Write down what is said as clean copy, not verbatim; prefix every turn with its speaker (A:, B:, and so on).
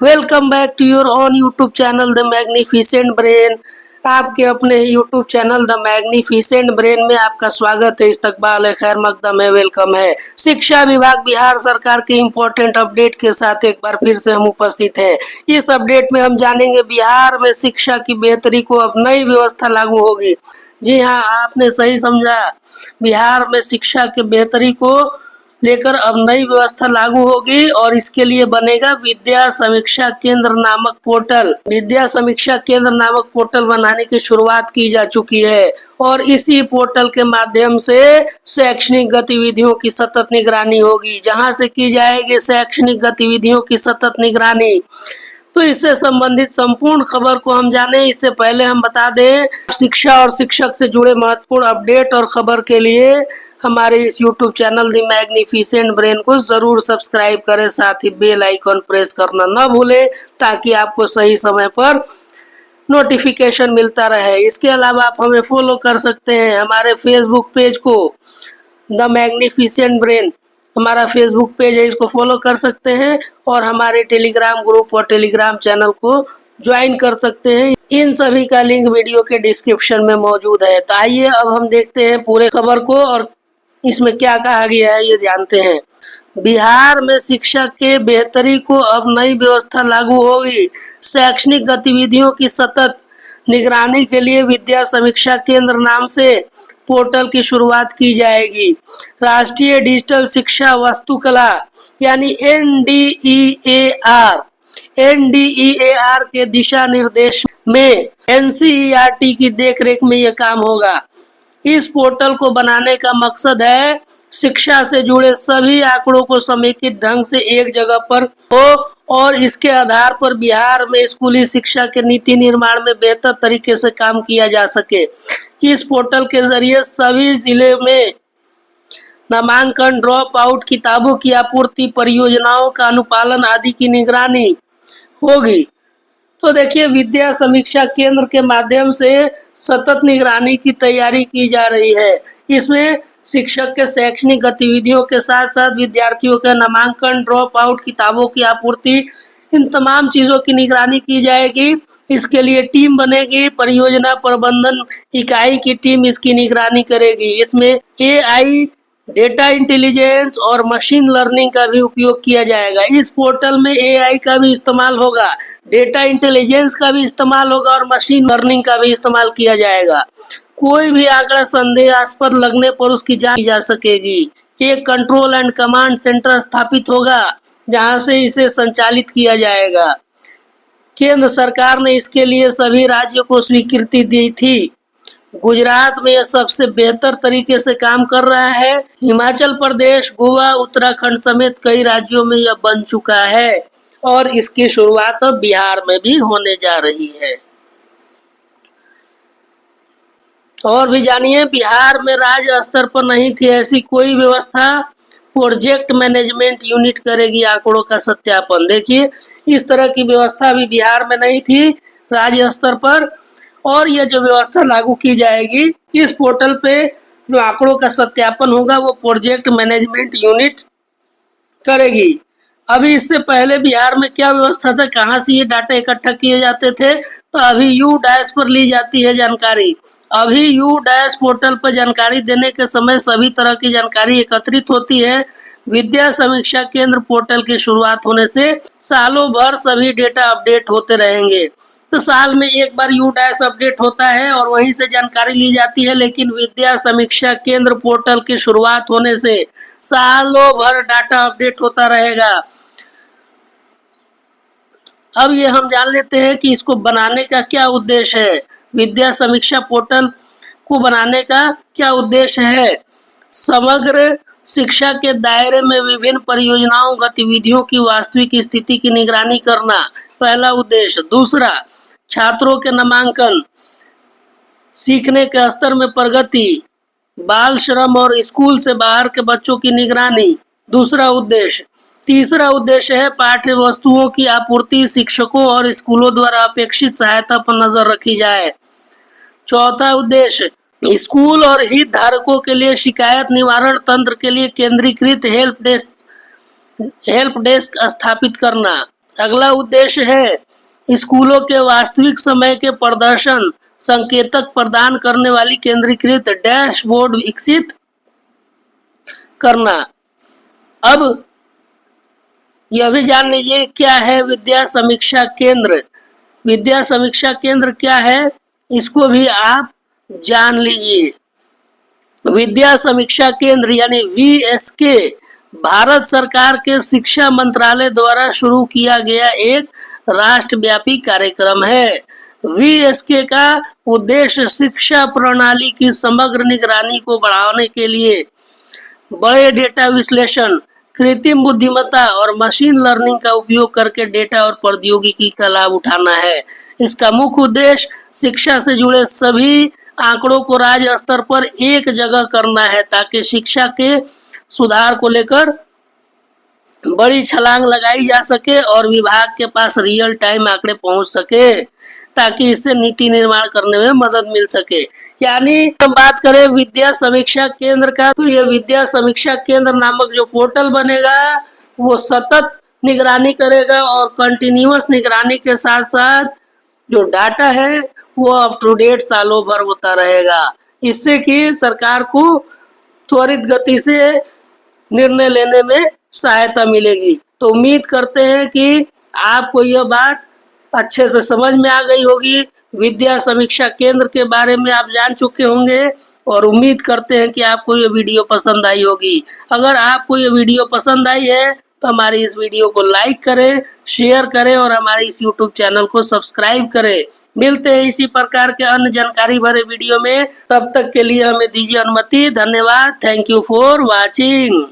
A: Welcome back to your on YouTube channel the magnificent brain. आपके अपने YouTube channel the magnificent brain में आपका स्वागत है, इस्तकबाल है, खैर मकदम है, वेलकम है। शिक्षा विभाग बिहार सरकार के इम्पोर्टेंट अपडेट के साथ एक बार फिर से हम उपस्थित हैं। इस अपडेट में हम जानेंगे बिहार में शिक्षा की बेहतरी को अब नई व्यवस्था लागू होगी। जी हाँ, आपने सही समझा, बिहार में शिक्षा की बेहतरी को लेकर अब नई व्यवस्था लागू होगी और इसके लिए बनेगा विद्या समीक्षा केंद्र नामक पोर्टल। विद्या समीक्षा केंद्र नामक पोर्टल बनाने की शुरुआत की जा चुकी है और इसी पोर्टल के माध्यम से शैक्षणिक गतिविधियों की सतत निगरानी होगी, जहां से की जाएगी शैक्षणिक गतिविधियों की सतत निगरानी। तो इससे संबंधित संपूर्ण खबर को हम जाने इससे पहले हम बता दें, शिक्षा और शिक्षक से जुड़े महत्वपूर्ण अपडेट और खबर के लिए हमारे इस YouTube channel the magnificent brain को जरूर सब्सक्राइब करें, साथ ही बेल आइकन प्रेस करना न भूलें ताकि आपको सही समय पर नोटिफिकेशन मिलता रहे। इसके अलावा आप हमें फॉलो कर सकते हैं हमारे फेसबुक पेज को, द मैग्निफिसेंट ब्रेन हमारा फेसबुक पेज है, इसको फॉलो कर सकते हैं और हमारे टेलीग्राम ग्रुप और टेलीग्राम चैनल को ज्वाइन कर सकते हैं। इन सभी का लिंक वीडियो के डिस्क्रिप्शन में मौजूद है। तो आइए अब हम देखते हैं पूरे खबर को और इसमें क्या कहा गया है ये जानते हैं। बिहार में शिक्षा के बेहतरी को अब नई व्यवस्था लागू होगी। शैक्षणिक गतिविधियों की सतत निगरानी के लिए विद्या समीक्षा केंद्र नाम से पोर्टल की शुरुआत की जाएगी। राष्ट्रीय डिजिटल शिक्षा वास्तुकला यानी एनडीईएआर के दिशा निर्देश में एनसीईआरटी की देखरेख में यह काम होगा। इस पोर्टल को बनाने का मकसद है शिक्षा से जुड़े सभी आंकड़ों को समेकित ढंग से एक जगह पर हो और इसके आधार पर बिहार में स्कूली शिक्षा के नीति निर्माण में बेहतर तरीके से काम किया जा सके। इस पोर्टल के जरिए सभी जिले में नामांकन, ड्रॉप आउट, किताबों की आपूर्ति, परियोजनाओं का अनुपालन आदि की निगरानी होगी। तो देखिए, विद्या समीक्षा केंद्र के माध्यम से सतत निगरानी की तैयारी की जा रही है। इसमें शिक्षक के शैक्षणिक गतिविधियों के साथ साथ विद्यार्थियों के नामांकन, ड्रॉप आउट, किताबों की आपूर्ति, इन तमाम चीजों की निगरानी की जाएगी। इसके लिए टीम बनेगी, परियोजना प्रबंधन इकाई की टीम इसकी निगरानी करेगी। इसमें AI, डेटा इंटेलिजेंस और मशीन लर्निंग का भी उपयोग किया जाएगा। इस पोर्टल में AI का भी इस्तेमाल होगा, डेटा इंटेलिजेंस का भी इस्तेमाल होगा और मशीन लर्निंग का भी इस्तेमाल किया जाएगा। कोई भी आंकड़ा संदेहास्पद लगने पर उसकी जांच की जा सकेगी। एक कंट्रोल एंड कमांड सेंटर स्थापित होगा जहां से इसे संचालित किया जाएगा। केंद्र सरकार ने इसके लिए सभी राज्यों को स्वीकृति दी थी। गुजरात में यह सबसे बेहतर तरीके से काम कर रहा है। हिमाचल प्रदेश, गोवा, उत्तराखंड समेत कई राज्यों में यह बन चुका है और इसकी शुरुआत अब बिहार में भी होने जा रही है। और भी जानिए, बिहार में राज्य स्तर पर नहीं थी ऐसी कोई व्यवस्था। प्रोजेक्ट मैनेजमेंट यूनिट करेगी आंकड़ों का सत्यापन। देखिए, इस तरह की व्यवस्था अभी बिहार में नहीं थी राज्य स्तर पर और यह जो व्यवस्था लागू की जाएगी, इस पोर्टल पे जो आंकड़ों का सत्यापन होगा वो प्रोजेक्ट मैनेजमेंट यूनिट करेगी। अभी इससे पहले बिहार में क्या व्यवस्था था, कहाँ से ये डाटा इकट्ठा किए जाते थे, तो अभी यू-डैश पर ली जाती है जानकारी। अभी यू-डैश पोर्टल पर जानकारी देने के समय सभी तरह की जानकारी एकत्रित होती है। विद्या समीक्षा केंद्र पोर्टल की शुरुआत होने से सालों भर सभी डेटा अपडेट होते रहेंगे। तो साल में एक बार यू-डैश अपडेट होता है और वहीं से जानकारी ली जाती है, लेकिन विद्या समीक्षा केंद्र पोर्टल की शुरुआत होने से सालों भर डाटा अपडेट होता रहेगा। अब ये हम जान लेते हैं कि इसको बनाने का क्या उद्देश्य है। विद्या समीक्षा पोर्टल को बनाने का क्या उद्देश्य है? समग्र शिक्षा के दायरे में विभिन्न परियोजनाओं, गतिविधियों की वास्तविक स्थिति की निगरानी करना पहला उद्देश्य। दूसरा, छात्रों के नामांकन, सीखने के स्तर में प्रगति, बाल श्रम और स्कूल से बाहर के बच्चों की निगरानी दूसरा उद्देश्य। तीसरा उद्देश्य है पाठ्य वस्तुओं की आपूर्ति, शिक्षकों और स्कूलों द्वारा अपेक्षित सहायता पर नजर रखी जाए। चौथा उद्देश्य, स्कूल और हितधारकों के लिए शिकायत निवारण तंत्र के लिए केंद्रीकृत हेल्प डेस्क स्थापित करना। अगला उद्देश्य है स्कूलों के वास्तविक समय के प्रदर्शन संकेतक प्रदान करने वाली केंद्रीकृत डैशबोर्ड विकसित करना। अब यह भी जान लीजिए क्या है विद्या समीक्षा केंद्र। विद्या समीक्षा केंद्र क्या है, इसको भी आप जान लीजिए। विद्या समीक्षा केंद्र यानी VSK भारत सरकार के शिक्षा मंत्रालय द्वारा शुरू किया गया एक राष्ट्रव्यापी कार्यक्रम है। VSK का उद्देश्य शिक्षा प्रणाली की समग्र निगरानी को बढ़ाने के लिए बड़े डेटा विश्लेषण, कृत्रिम बुद्धिमत्ता और मशीन लर्निंग का उपयोग करके डेटा और प्रौद्योगिकी का लाभ उठाना है। इसका मुख्य उद्देश्य शिक्षा से जुड़े सभी आंकड़ों को राज्य स्तर पर एक जगह करना है ताकि शिक्षा के सुधार को लेकर बड़ी छलांग लगाई जा सके और विभाग के पास रियल टाइम आंकड़े पहुंच सके ताकि इससे नीति निर्माण करने में मदद मिल सके। यानी हम बात करें विद्या समीक्षा केंद्र का, तो ये विद्या समीक्षा केंद्र नामक जो पोर्टल बनेगा वो सतत निगरानी करेगा और कंटिन्यूअस निगरानी के साथ साथ जो डाटा है वो अप टू डेट सालों भर होता रहेगा। इससे कि सरकार को त्वरित गति से निर्णय लेने में सहायता मिलेगी। तो उम्मीद करते हैं कि आपको यह बात अच्छे से समझ में आ गई होगी। विद्या समीक्षा केंद्र के बारे में आप जान चुके होंगे और उम्मीद करते हैं कि आपको ये वीडियो पसंद आई होगी। अगर आपको ये वीडियो पसंद आई है तो हमारी इस वीडियो को लाइक करें, शेयर करें और हमारे इस YouTube चैनल को सब्सक्राइब करें। मिलते हैं इसी प्रकार के अन्य जानकारी भरे वीडियो में, तब तक के लिए हमें दीजिए अनुमति। धन्यवाद। Thank you for watching.